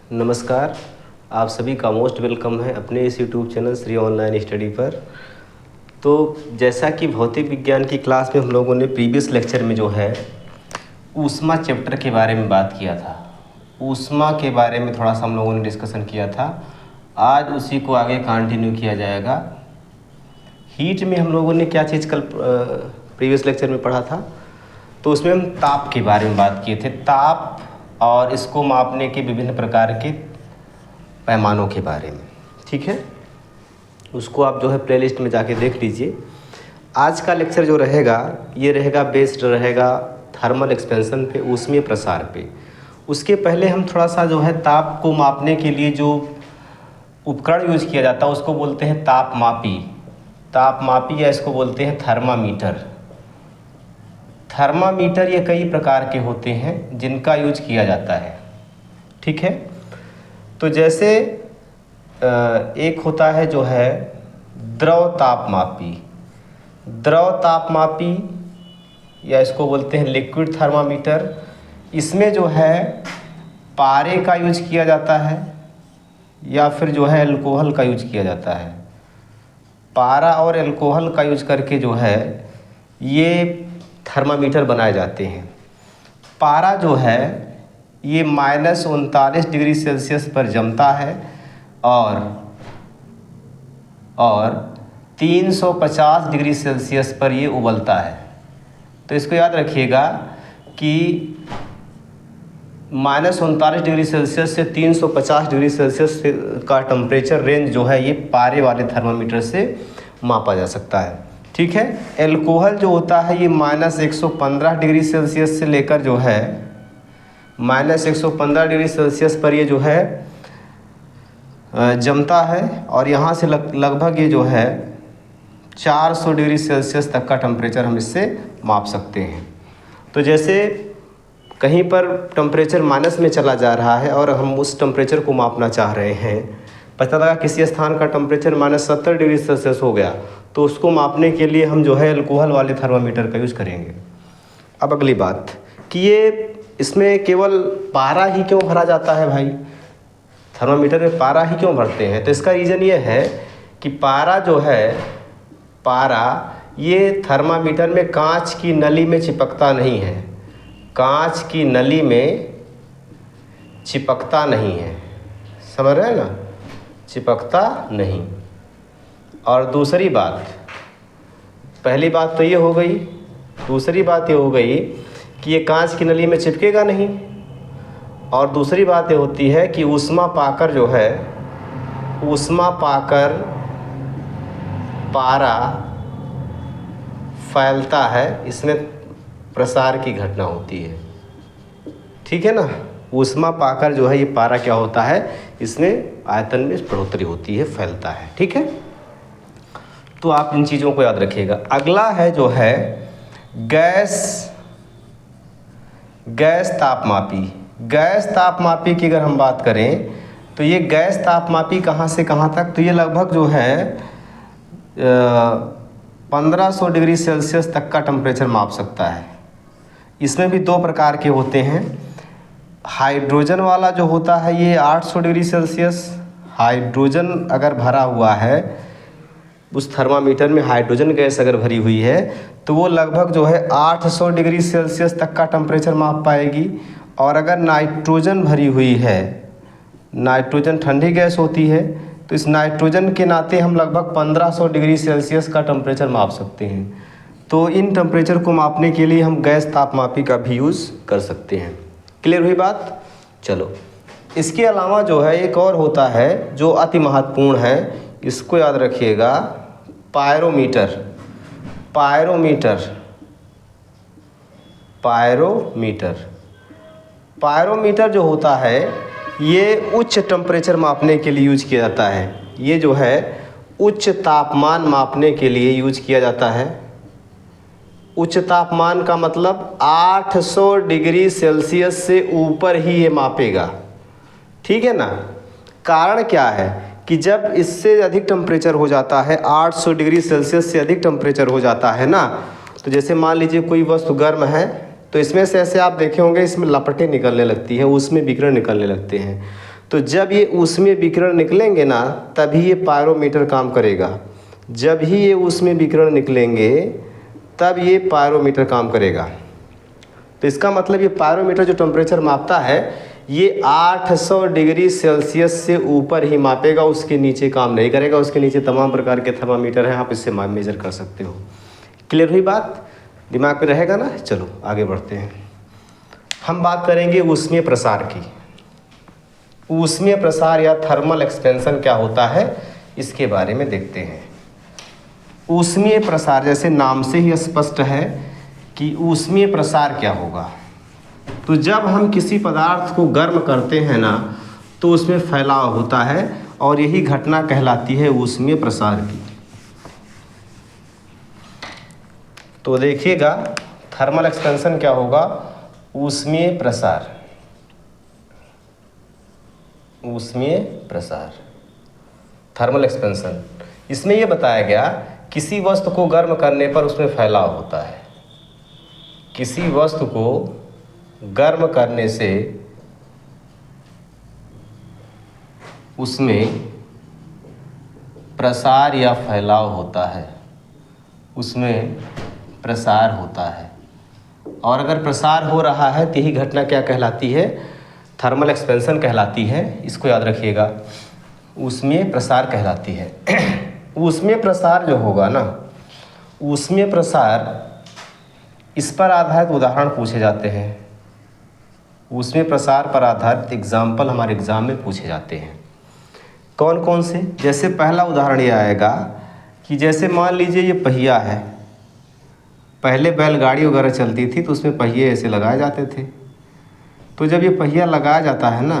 नमस्कार। आप सभी का मोस्ट वेलकम है अपने इस YouTube channel Shri online study पर। तो जैसा कि भौतिक विज्ञान की क्लास में हम लोगों ने प्रीवियस लेक्चर में जो है ऊष्मा चैप्टर के बारे में बात किया था, ऊष्मा के बारे में थोड़ा सा हम लोगों ने डिस्कशन किया था। आज उसी को आगे कंटिन्यू किया जाएगा। हीट में हम लोगों ने क्या चीज़ कल प्रीवियस लेक्चर में पढ़ा था, तो उसमें हम ताप के बारे में बात किए थे, ताप और इसको मापने के विभिन्न प्रकार के पैमानों के बारे में। ठीक है, उसको आप जो है प्लेलिस्ट में जाके देख लीजिए। आज का लेक्चर जो रहेगा ये रहेगा बेस्ड रहेगा थर्मल एक्सपेंशन पे, ऊष्मीय प्रसार पे। उसके पहले हम थोड़ा सा जो है ताप को मापने के लिए जो उपकरण यूज किया जाता है उसको बोलते हैं तापमापी। तापमापी या इसको बोलते हैं थर्मामीटर। थर्मामीटर ये कई प्रकार के होते हैं जिनका यूज किया जाता है। ठीक है, तो जैसे एक होता है जो है द्रव तापमापी। द्रव तापमापी या इसको बोलते हैं लिक्विड थर्मामीटर। इसमें जो है पारे का यूज किया जाता है या फिर जो है अल्कोहल का यूज किया जाता है। पारा और अल्कोहल का यूज करके जो है ये थर्मामीटर बनाए जाते हैं। पारा जो है ये -39 डिग्री सेल्सियस पर जमता है और 350 डिग्री सेल्सियस पर ये उबलता है। तो इसको याद रखिएगा कि -39 डिग्री सेल्सियस से 350 डिग्री सेल्सियस का टेम्परेचर रेंज जो है ये पारे वाले थर्मामीटर से मापा जा सकता है। ठीक है, एल्कोहल जो होता है ये -115 डिग्री सेल्सियस से लेकर जो है -115 डिग्री सेल्सियस पर ये जो है जमता है और यहाँ से लगभग ये जो है 400 डिग्री सेल्सियस तक का टेम्परेचर हम इससे माप सकते हैं। तो जैसे कहीं पर टेम्परेचर माइनस में चला जा रहा है और हम उस टेम्परेचर को मापना चाह रहे हैं, पता लगा किसी स्थान का टेम्परेचर -70 डिग्री सेल्सियस हो गया, तो उसको मापने के लिए हम जो है अल्कोहल वाले थर्मामीटर का यूज़ करेंगे। अब अगली बात कि ये इसमें केवल पारा ही क्यों भरा जाता है भाई, थर्मामीटर में पारा ही क्यों भरते हैं? तो इसका रीज़न ये है कि पारा जो है, पारा ये थर्मामीटर में कांच की नली में चिपकता नहीं है। कांच की नली में चिपकता नहीं है, समझ रहे हैं ना, चिपकता नहीं। और दूसरी बात, पहली बात तो ये हो गई, दूसरी बात ये हो गई कि ये कांच की नली में चिपकेगा नहीं। और दूसरी बात ये होती है कि ऊष्मा पाकर जो है, ऊष्मा पाकर पारा फैलता है, इसमें प्रसार की घटना होती है। ठीक है ना, ऊष्मा पाकर जो है ये पारा क्या होता है, इसमें आयतन में बढ़ोतरी होती है, फैलता है। ठीक है, तो आप इन चीज़ों को याद रखिएगा। अगला है जो है गैस तापमापी। गैस तापमापी की अगर हम बात करें तो ये गैस तापमापी कहाँ से कहाँ तक, तो ये लगभग जो है 1500 डिग्री सेल्सियस तक का टेम्परेचर माप सकता है। इसमें भी दो प्रकार के होते हैं। हाइड्रोजन वाला जो होता है ये 800 डिग्री सेल्सियस, हाइड्रोजन अगर भरा हुआ है उस थर्मामीटर में, हाइड्रोजन गैस अगर भरी हुई है तो वो लगभग जो है 800 डिग्री सेल्सियस तक का टेम्परेचर माप पाएगी। और अगर नाइट्रोजन भरी हुई है, नाइट्रोजन ठंडी गैस होती है, तो इस नाइट्रोजन के नाते हम लगभग 1500 डिग्री सेल्सियस का टेम्परेचर माप सकते हैं। तो इन टेम्परेचर को मापने के लिए हम गैस तापमापी का भी यूज़ कर सकते हैं। क्लियर हुई बात? चलो, इसके अलावा जो है एक और होता है जो अति महत्वपूर्ण है, इसको याद रखिएगा, पायरोमीटर। पायरोमीटर, पायरोमीटर, पायरोमीटर जो होता है ये उच्च टेम्परेचर मापने के लिए यूज किया जाता है। ये जो है उच्च तापमान मापने के लिए यूज किया जाता है। उच्च तापमान का मतलब 800 डिग्री सेल्सियस से ऊपर ही ये मापेगा। ठीक है ना, कारण क्या है कि जब इससे अधिक टेम्परेचर हो जाता है, 800 डिग्री सेल्सियस से अधिक टेम्परेचर हो जाता है ना, तो जैसे मान लीजिए कोई वस्तु गर्म है तो इसमें से ऐसे आप देखे होंगे इसमें लपटें निकलने लगती हैं, उसमें विकिरण निकलने लगते हैं। तो जब ये ऊष्मीय विकिरण निकलेंगे ना तभी ये पायरोमीटर काम करेगा। जब ही ये ऊष्मीय विकिरण निकलेंगे तब ये पायरोमीटर काम करेगा। तो इसका मतलब ये पायरोमीटर जो टेम्परेचर मापता है ये 800 डिग्री सेल्सियस से ऊपर ही मापेगा, उसके नीचे काम नहीं करेगा। उसके नीचे तमाम प्रकार के थर्मामीटर हैं, आप इससे मेजर कर सकते हो। क्लियर हुई बात? दिमाग में रहेगा ना? चलो आगे बढ़ते हैं। हम बात करेंगे ऊष्मीय प्रसार की। ऊष्मीय प्रसार या थर्मल एक्सपेंशन क्या होता है इसके बारे में देखते हैं। ऊष्मीय प्रसार, जैसे नाम से ही स्पष्ट है कि ऊष्मीय प्रसार क्या होगा। तो जब हम किसी पदार्थ को गर्म करते हैं ना तो उसमें फैलाव होता है और यही घटना कहलाती है ऊष्मीय प्रसार की। तो देखिएगा थर्मल एक्सपेंशन क्या होगा, ऊष्मीय प्रसार। ऊष्मीय प्रसार, थर्मल एक्सपेंशन, इसमें यह बताया गया किसी वस्तु को गर्म करने पर उसमें फैलाव होता है। किसी वस्तु को गर्म करने से उसमें प्रसार या फैलाव होता है, उसमें प्रसार होता है। और अगर प्रसार हो रहा है तो यही घटना क्या कहलाती है, थर्मल एक्सपेंशन कहलाती है। इसको याद रखिएगा, ऊष्मीय प्रसार कहलाती है। ऊष्मीय प्रसार जो होगा ना, ऊष्मीय प्रसार, इस पर आधारित उदाहरण पूछे जाते हैं। ऊष्मीय प्रसार पर आधारित एग्जाम्पल हमारे एग्जाम में पूछे जाते हैं। कौन कौन से? जैसे पहला उदाहरण ये आएगा कि जैसे मान लीजिए ये पहिया है। पहले बैलगाड़ी वगैरह चलती थी तो उसमें पहिए ऐसे लगाए जाते थे। तो जब ये पहिया लगाया जाता है ना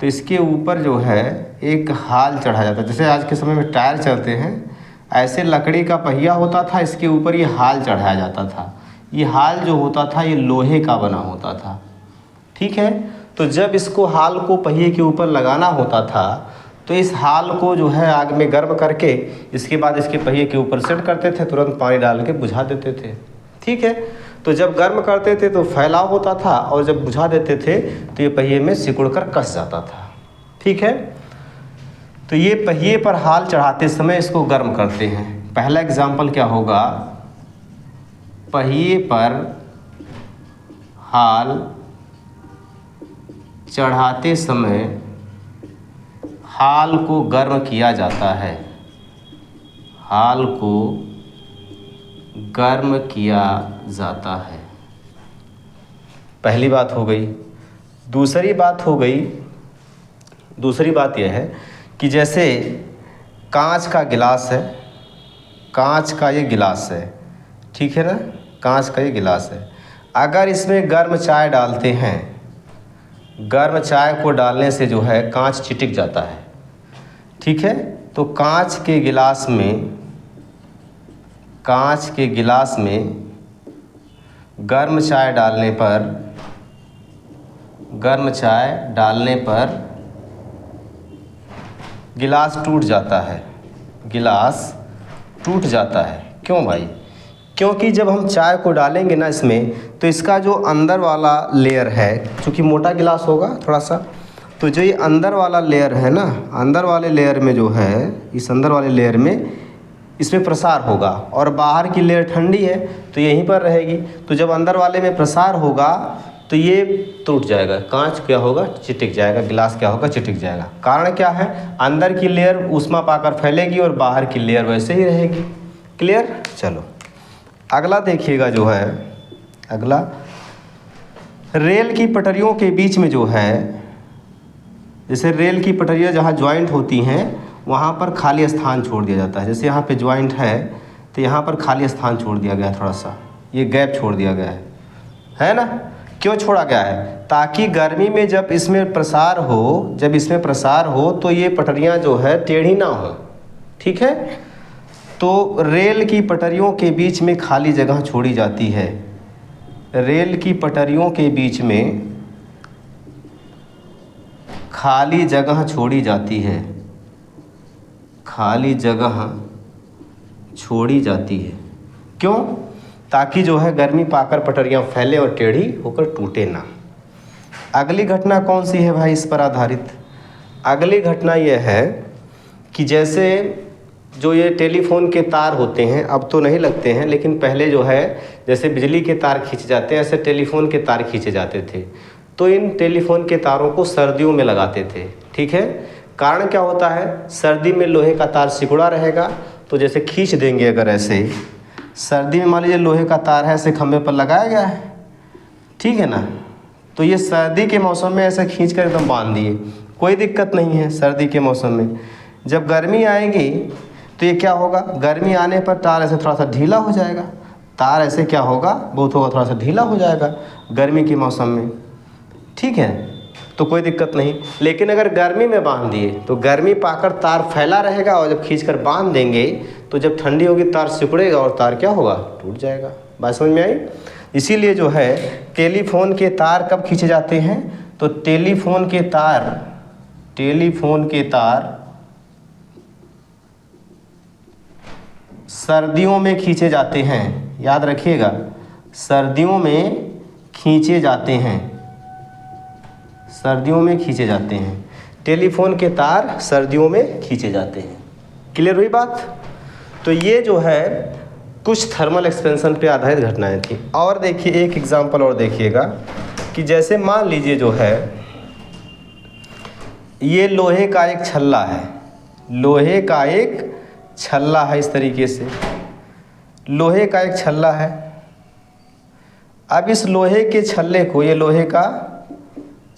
तो इसके ऊपर जो है एक हाल चढ़ाया जाता है। जैसे आज के समय में टायर चलते हैं, ऐसे लकड़ी का पहिया होता था, इसके ऊपर ये हाल चढ़ाया जाता था। ये हाल जो होता था ये लोहे का बना होता था, ठीक है। तो जब इसको हाल को पहिए के ऊपर लगाना होता था तो इस हाल को जो है आग में गर्म करके इसके बाद इसके पहिए के ऊपर सेट करते थे, तुरंत पानी डाल के बुझा देते थे, ठीक है। तो जब गर्म करते थे तो फैलाव होता था और जब बुझा देते थे तो ये पहिए में सिकुड़ कर कस जाता था, ठीक है। तो ये पहिए पर हाल चढ़ाते समय इसको गर्म करते हैं। पहला एग्जाम्पल क्या होगा, पहिए पर हाल चढ़ाते समय हाल को गर्म किया जाता है। हाल को गर्म किया जाता है, पहली बात हो गई। दूसरी बात यह है कि जैसे कांच का गिलास है, कांच का ये गिलास है, ठीक है ना, कांच का ये गिलास है। अगर इसमें गर्म चाय डालते हैं, गर्म चाय को डालने से जो है कांच चिटक जाता है, ठीक है। तो कांच के गिलास में गर्म चाय डालने पर गिलास टूट जाता है, गिलास टूट जाता है। क्यों भाई? क्योंकि जब हम चाय को डालेंगे ना इसमें तो इसका जो अंदर वाला लेयर है, चूँकि मोटा गिलास होगा थोड़ा सा, तो जो ये अंदर वाला लेयर है ना, अंदर वाले लेयर में जो है, इस अंदर वाले लेयर में इसमें प्रसार होगा और बाहर की लेयर ठंडी है तो यहीं पर रहेगी। तो जब अंदर वाले में प्रसार होगा तो ये टूट जाएगा, कांच क्या होगा, चिटक जाएगा, गिलास क्या होगा, चिटक जाएगा। कारण क्या है, अंदर की लेयर ऊष्मा पाकर फैलेगी और बाहर की लेयर वैसे ही रहेगी। क्लियर? चलो अगला देखिएगा, जो है अगला, रेल की पटरियों के बीच में जो है, जैसे रेल की पटरियाँ जहाँ ज्वाइंट होती हैं वहाँ पर खाली स्थान छोड़ दिया जाता है। जैसे यहाँ पे ज्वाइंट है तो यहाँ पर खाली स्थान छोड़ दिया गया है, थोड़ा सा ये गैप छोड़ दिया गया है ना। क्यों छोड़ा गया है? ताकि गर्मी में जब इसमें प्रसार हो तो ये पटरियाँ जो है टेढ़ी ना हो, ठीक है। तो रेल की पटरियों के बीच में खाली जगह छोड़ी जाती है। रेल की पटरियों के बीच में खाली जगह छोड़ी जाती है, खाली जगह छोड़ी जाती है। क्यों? ताकि जो है गर्मी पाकर पटरियाँ फैले और टेढ़ी होकर टूटे ना। अगली घटना कौन सी है भाई इस पर आधारित? अगली घटना यह है कि जैसे जो ये टेलीफोन के तार होते हैं, अब तो नहीं लगते हैं, लेकिन पहले जो है जैसे बिजली के तार खींचे जाते हैं, ऐसे टेलीफोन के तार खींचे जाते थे। तो इन टेलीफोन के तारों को सर्दियों में लगाते थे, ठीक है। कारण क्या होता है, सर्दी में लोहे का तार सिकुड़ा रहेगा, तो जैसे खींच देंगे अगर ऐसे, सर्दी में मान लीजिए लोहे का तार है ऐसे खंभे पर लगाया गया है, ठीक है ना, तो ये सर्दी के मौसम में ऐसे खींच कर एकदम बांध दिए, कोई दिक्कत नहीं है सर्दी के मौसम में। जब गर्मी आएगी तो ये क्या होगा, गर्मी आने पर तार ऐसे थोड़ा सा ढीला हो जाएगा, तार ऐसे क्या होगा, बहुत होगा, थोड़ा सा ढीला हो जाएगा गर्मी के मौसम में, ठीक है, तो कोई दिक्कत नहीं। लेकिन अगर गर्मी में बांध दिए तो गर्मी पाकर तार फैला रहेगा, और जब खींचकर बांध देंगे तो जब ठंडी होगी तार सिकुड़ेगा और तार क्या होगा, टूट जाएगा। बात समझ में आई। इसीलिए जो है टेलीफोन के तार कब खींचे जाते हैं, तो टेलीफोन के तार सर्दियों में खींचे जाते हैं, याद रखिएगा, सर्दियों में खींचे जाते हैं, सर्दियों में खींचे जाते हैं, टेलीफोन के तार सर्दियों में खींचे जाते हैं। क्लियर हुई बात। तो ये जो है कुछ थर्मल एक्सपेंशन पे आधारित घटनाएं थी। और देखिए एक एग्जांपल और देखिएगा कि जैसे मान लीजिए जो है ये लोहे का एक छल्ला है, लोहे का एक छल्ला है, इस तरीके से लोहे का एक छल्ला है। अब इस लोहे के छल्ले को, ये लोहे का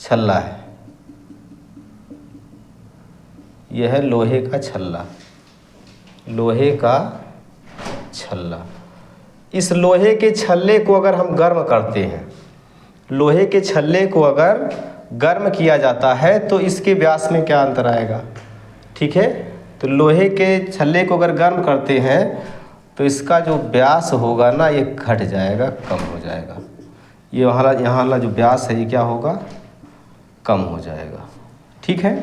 छल्ला है, यह है लोहे का छल्ला, लोहे का छल्ला। इस लोहे के छल्ले को अगर हम गर्म करते हैं, लोहे के छल्ले को अगर गर्म किया जाता है तो इसके व्यास में क्या अंतर आएगा, ठीक है। तो लोहे के छल्ले को अगर गर्म करते हैं तो इसका जो व्यास होगा ना ये घट जाएगा, कम हो जाएगा। ये यहाँ वाला जो व्यास है ये क्या होगा, कम हो जाएगा, ठीक है।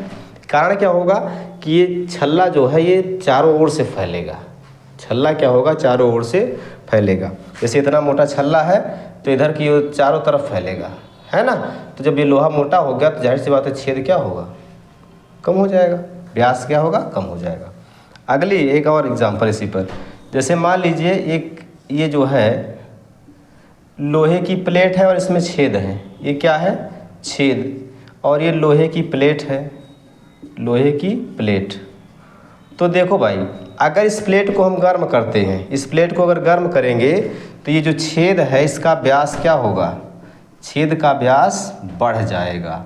कारण क्या होगा कि ये छल्ला जो है ये चारों ओर से फैलेगा, छल्ला क्या होगा, चारों ओर से फैलेगा। जैसे इतना मोटा छल्ला है तो इधर की चारों तरफ फैलेगा, है ना। तो जब ये लोहा मोटा हो गया तो जाहिर सी बात है छेद क्या होगा, कम हो जाएगा, व्यास क्या होगा, कम हो जाएगा। अगली एक और एग्जांपल इसी पर, जैसे मान लीजिए एक ये जो है लोहे की प्लेट है और इसमें छेद है, ये क्या है, छेद, और ये लोहे की प्लेट है, लोहे की प्लेट। तो देखो भाई, अगर इस प्लेट को हम गर्म करते हैं, इस प्लेट को अगर गर्म करेंगे तो ये जो छेद है इसका व्यास क्या होगा, छेद का व्यास बढ़ जाएगा,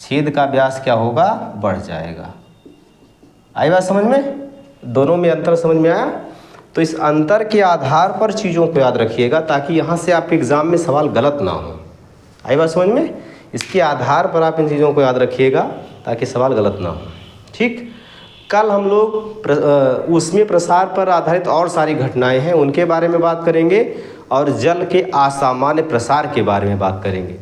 छेद का व्यास क्या होगा, बढ़ जाएगा। आई बात समझ में, दोनों में अंतर समझ में आया। तो इस अंतर के आधार पर चीज़ों को याद रखिएगा ताकि यहाँ से आपके एग्ज़ाम में सवाल गलत ना हो। आई बात समझ में, इसके आधार पर आप इन चीज़ों को याद रखिएगा ताकि सवाल गलत ना हो, ठीक। कल हम लोग ऊष्मीय प्रसार पर आधारित और सारी घटनाएं हैं उनके बारे में बात करेंगे, और जल के असामान्य प्रसार के बारे में बात करेंगे।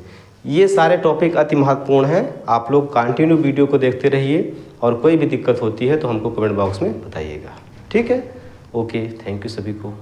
ये सारे टॉपिक अति महत्वपूर्ण हैं। आप लोग कंटिन्यू वीडियो को देखते रहिए, और कोई भी दिक्कत होती है तो हमको कमेंट बॉक्स में बताइएगा, ठीक है। ओके, थैंक यू सभी को।